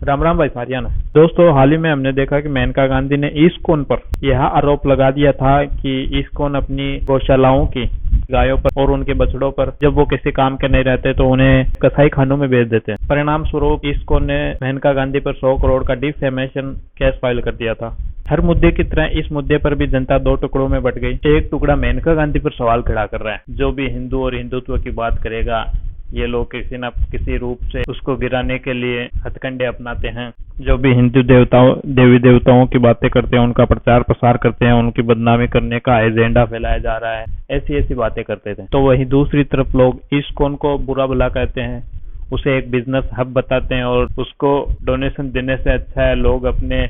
राम राम भाई सारियान। दोस्तों, हाल ही में हमने देखा कि मेनका गांधी ने इस्कॉन पर यह आरोप लगा दिया था कि इस्कॉन अपनी गौशालाओं की गायों पर और उनके बछड़ों पर जब वो किसी काम के नहीं रहते तो उन्हें कसाई खानों में भेज देते हैं। परिणाम स्वरूप इस्कॉन ने मेनका गांधी पर 100 करोड़ का डिफेमेशन केस फाइल कर दिया था। हर मुद्दे की तरह इस मुद्दे पर भी जनता दो टुकड़ों में बट गई। एक टुकड़ा मेनका गांधी पर सवाल खड़ा कर रहा है, जो भी हिंदू और हिंदुत्व की बात करेगा ये लोग किसी न किसी रूप से उसको गिराने के लिए हथकंडे अपनाते हैं। जो भी हिंदू देवी देवताओं की बातें करते हैं, उनका प्रचार प्रसार करते हैं, उनकी बदनामी करने का एजेंडा फैलाया जा रहा है, ऐसी ऐसी बातें करते थे। तो वहीं दूसरी तरफ लोग इस्कॉन को बुरा भला कहते हैं, उसे एक बिजनेस हब बताते हैं और उसको डोनेशन देने से अच्छा है लोग अपने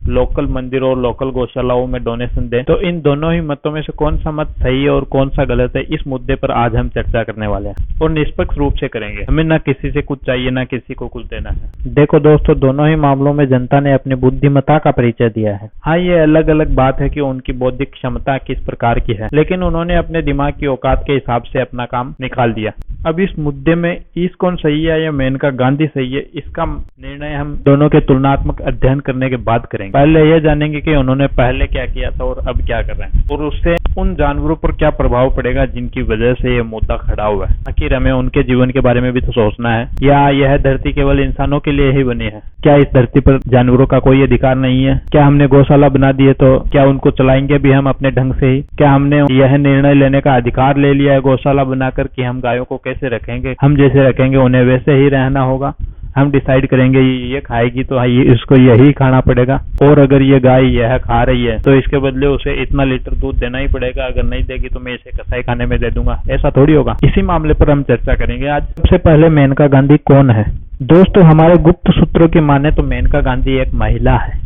लोकल मंदिरों और लोकल गौशालाओं में डोनेशन दें। तो इन दोनों ही मतों में से कौन सा मत सही है और कौन सा गलत है, इस मुद्दे पर आज हम चर्चा करने वाले हैं और निष्पक्ष रूप से करेंगे। हमें ना किसी से कुछ चाहिए ना किसी को कुछ देना है। देखो दोस्तों, दोनों ही मामलों में जनता ने अपनी बुद्धिमत्ता का परिचय दिया है। हाँ, ये अलग अलग बात है कि उनकी बौद्धिक क्षमता किस प्रकार की है, लेकिन उन्होंने अपने दिमाग की औकात के हिसाब से अपना काम निकाल दिया। अब इस मुद्दे में इस्कॉन सही है या मेनका गांधी सही है, इसका निर्णय हम दोनों के तुलनात्मक अध्ययन करने के बाद करेंगे। पहले यह जानेंगे कि उन्होंने पहले क्या किया था और अब क्या कर रहे हैं, और उससे उन जानवरों पर क्या प्रभाव पड़ेगा जिनकी वजह से ये मुद्दा खड़ा हुआ है। आखिर हमें उनके जीवन के बारे में भी तो सोचना है। या यह धरती केवल इंसानों के लिए ही बनी है? क्या इस धरती पर जानवरों का कोई अधिकार नहीं है? क्या हमने गौशाला बना दिए तो क्या उनको चलाएंगे भी हम अपने ढंग से ही? क्या हमने यह निर्णय लेने का अधिकार ले लिया है गौशाला बनाकर कि हम गायों को कैसे रखेंगे? हम जैसे रखेंगे उन्हें वैसे ही रहना होगा। हम डिसाइड करेंगे ये खाएगी तो इसको यही खाना पड़ेगा, और अगर ये गाय यह खा रही है तो इसके बदले उसे इतना लीटर दूध देना ही पड़ेगा, अगर नहीं देगी तो मैं इसे कसाई खाने में दे दूंगा। ऐसा थोड़ी होगा। इसी मामले पर हम चर्चा करेंगे आज। सबसे पहले मेनका गांधी कौन है? दोस्तों, हमारे गुप्त सूत्रों की माने तो मेनका गांधी एक महिला है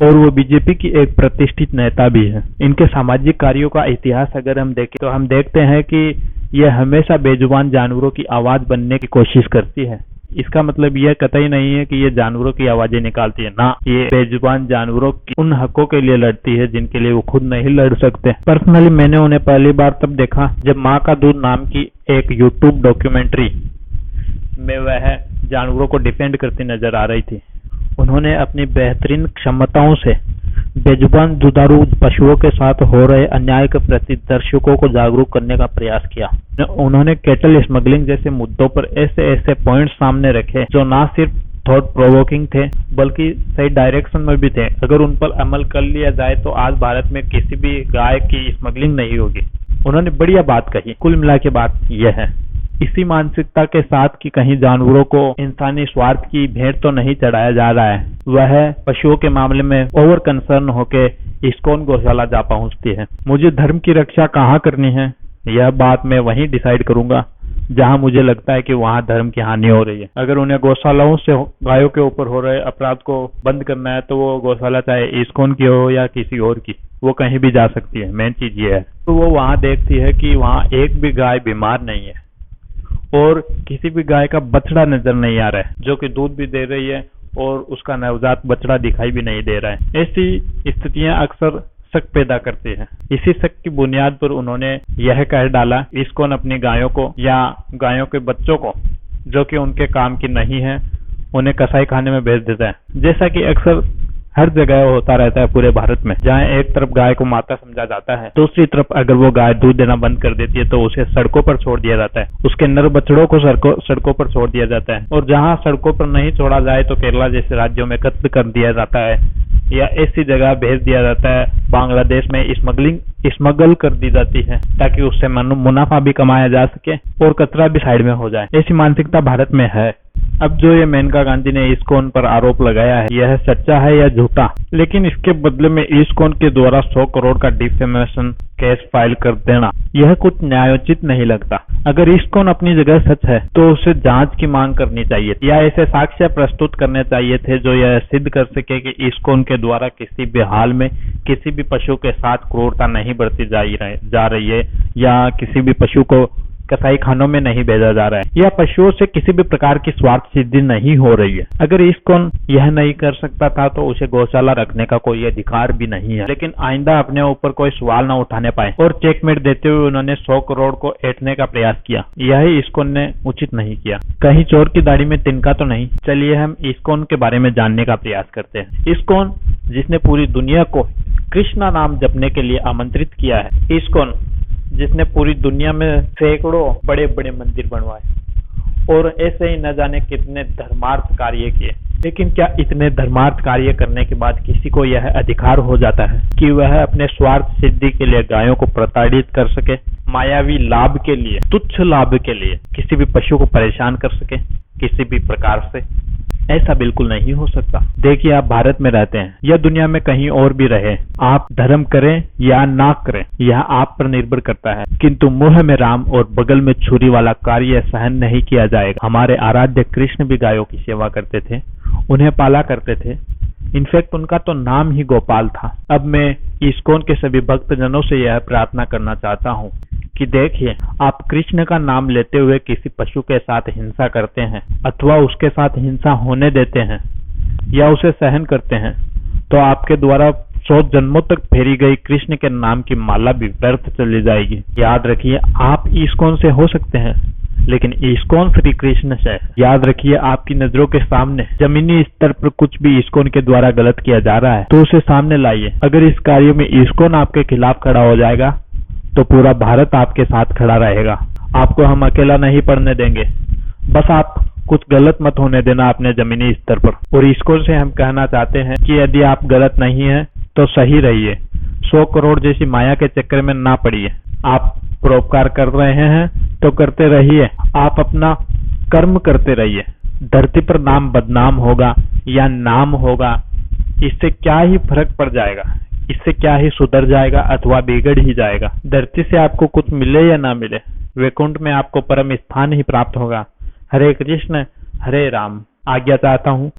और वो बीजेपी की एक प्रतिष्ठित नेता भी है। इनके सामाजिक कार्यों का इतिहास अगर हम देखें तो हम देखते हैं कि यह हमेशा बेजुबान जानवरों की आवाज बनने की कोशिश करती है। इसका मतलब यह कतई नहीं है कि ये जानवरों की आवाजें निकालती है, ना, ये बेजुबान जानवरों की उन हकों के लिए लड़ती है जिनके लिए वो खुद नहीं लड़ सकते। पर्सनली मैंने उन्हें पहली बार तब देखा जब माँ का दूध नाम की एक यूट्यूब डॉक्यूमेंट्री में वह जानवरों को डिफेंड करती नजर आ रही थी। उन्होंने अपनी बेहतरीन क्षमताओं से बेजुबान दुधारू पशुओं के साथ हो रहे अन्याय के प्रति दर्शकों को जागरूक करने का प्रयास किया। उन्होंने कैटल स्मगलिंग जैसे मुद्दों पर ऐसे ऐसे पॉइंट्स सामने रखे जो ना सिर्फ थॉट प्रोवोकिंग थे बल्कि सही डायरेक्शन में भी थे। अगर उन पर अमल कर लिया जाए तो आज भारत में किसी भी गाय की स्मगलिंग नहीं होगी। उन्होंने बढ़िया बात कही। कुल मिला के बात यह है, इसी मानसिकता के साथ कि कहीं जानवरों को इंसानी स्वार्थ की भेंट तो नहीं चढ़ाया जा रहा है, वह पशुओं के मामले में ओवर कंसर्न होके इस्कॉन गौशाला जा पहुंचती है। मुझे धर्म की रक्षा कहाँ करनी है, यह बात मैं वहीं डिसाइड करूंगा जहां मुझे लगता है कि वहां धर्म की हानि हो रही है। अगर उन्हें गौशालाओं से गायों के ऊपर हो रहे अपराध को बंद करना है तो वो गौशाला चाहे इस्कॉन की हो या किसी और की, वो कहीं भी जा सकती है। मेन चीज ये है। तो वो वहां देखती है कि वहां एक भी गाय बीमार नहीं है और किसी भी गाय का बछड़ा नजर नहीं आ रहा है जो कि दूध भी दे रही है और उसका नवजात बछड़ा दिखाई भी नहीं दे रहा है। ऐसी स्थितियां अक्सर शक पैदा करती है। इसी शक की बुनियाद पर उन्होंने यह कह डाला, इस्कॉन अपनी गायों को या गायों के बच्चों को जो कि उनके काम की नहीं है उन्हें कसाई खाने में भेज देता है। जैसा कि अक्सर हर जगह होता रहता है पूरे भारत में, जहाँ एक तरफ गाय को माता समझा जाता है, दूसरी तरफ अगर वो गाय दूध देना बंद कर देती है तो उसे सड़कों पर छोड़ दिया जाता है, उसके नर बछड़ों को सड़कों पर छोड़ दिया जाता है, और जहाँ सड़कों पर नहीं छोड़ा जाए तो केरला जैसे राज्यों में कत्ल कर दिया जाता है या ऐसी जगह भेज दिया जाता है। बांग्लादेश में स्मगल कर दी जाती है ताकि उससे मुनाफा भी कमाया जा सके और कचरा भी साइड में हो जाए। ऐसी मानसिकता भारत में है। अब जो ये मेनका गांधी ने इस्कॉन पर आरोप लगाया है, यह सच्चा है या झूठा? लेकिन इसके बदले में इस्कॉन के द्वारा 100 करोड़ का डिफेमेशन केस फाइल कर देना, यह कुछ न्यायोचित नहीं लगता। अगर इस्कॉन अपनी जगह सच है तो उसे जांच की मांग करनी चाहिए या ऐसे साक्ष्य प्रस्तुत करने चाहिए थे जो यह सिद्ध कर सके कि इस्कॉन के द्वारा किसी भी हाल में किसी भी पशु के साथ क्रूरता नहीं बरती जा रही है या किसी भी पशु को कसाई खानों में नहीं भेजा जा रहा है या पशुओं से किसी भी प्रकार की स्वार्थ सिद्धि नहीं हो रही है। अगर इस्कॉन यह नहीं कर सकता था तो उसे गौशाला रखने का कोई अधिकार भी नहीं है। लेकिन आइंदा अपने ऊपर कोई सवाल न उठाने पाए और चेकमेट देते हुए उन्होंने 100 करोड़ को ऐंठने का प्रयास किया। यह इस्कॉन ने उचित नहीं किया। कहीं चोर की दाढ़ी में तिनका तो नहीं। चलिए हम इस्कॉन के बारे में जानने का प्रयास करते हैं। इस्कॉन जिसने पूरी दुनिया को कृष्णा नाम जपने के लिए आमंत्रित किया है। इस्कॉन जिसने पूरी दुनिया में सैकड़ों बड़े बड़े मंदिर बनवाए और ऐसे ही न जाने कितने धर्मार्थ कार्य किए। लेकिन क्या इतने धर्मार्थ कार्य करने के बाद किसी को यह अधिकार हो जाता है कि वह अपने स्वार्थ सिद्धि के लिए गायों को प्रताड़ित कर सके, मायावी लाभ के लिए, तुच्छ लाभ के लिए किसी भी पशु को परेशान कर सके किसी भी प्रकार से? ऐसा बिल्कुल नहीं हो सकता। देखिए, आप भारत में रहते हैं या दुनिया में कहीं और भी रहे, आप धर्म करें या ना करें यह आप पर निर्भर करता है, किंतु मुंह में राम और बगल में छुरी वाला कार्य सहन नहीं किया जाएगा। हमारे आराध्य कृष्ण भी गायों की सेवा करते थे, उन्हें पाला करते थे। इनफैक्ट उनका तो नाम ही गोपाल था। अब मैं इस्कॉन के सभी भक्तजनों से यह प्रार्थना करना चाहता हूँ कि देखिए, आप कृष्ण का नाम लेते हुए किसी पशु के साथ हिंसा करते हैं अथवा उसके साथ हिंसा होने देते हैं या उसे सहन करते हैं तो आपके द्वारा 100 जन्मों तक फेरी गई कृष्ण के नाम की माला भी व्यर्थ चली जाएगी। याद रखिए, आप इस्कॉन से हो सकते हैं लेकिन इस्कॉन श्री कृष्ण से। याद रखिए, आपकी नजरों के सामने जमीनी स्तर पर कुछ भी इस्कॉन के द्वारा गलत किया जा रहा है तो उसे सामने लाइए। अगर इस कार्य में इस्कॉन आपके खिलाफ खड़ा हो जाएगा तो पूरा भारत आपके साथ खड़ा रहेगा। आपको हम अकेला नहीं पड़ने देंगे। बस आप कुछ गलत मत होने देना अपने जमीनी स्तर पर। और इस्कॉन से हम कहना चाहते हैं कि यदि आप गलत नहीं हैं तो सही रहिए। 100 करोड़ जैसी माया के चक्कर में ना पड़िए। आप परोपकार कर रहे हैं तो करते रहिए, आप अपना कर्म करते रहिए। धरती पर नाम बदनाम होगा या नाम होगा, इससे क्या ही फर्क पड़ जाएगा? इससे क्या ही सुधर जाएगा अथवा बिगड़ ही जाएगा? धरती से आपको कुछ मिले या ना मिले, वैकुंठ में आपको परम स्थान ही प्राप्त होगा। हरे कृष्ण हरे राम। आज्ञा चाहता हूँ।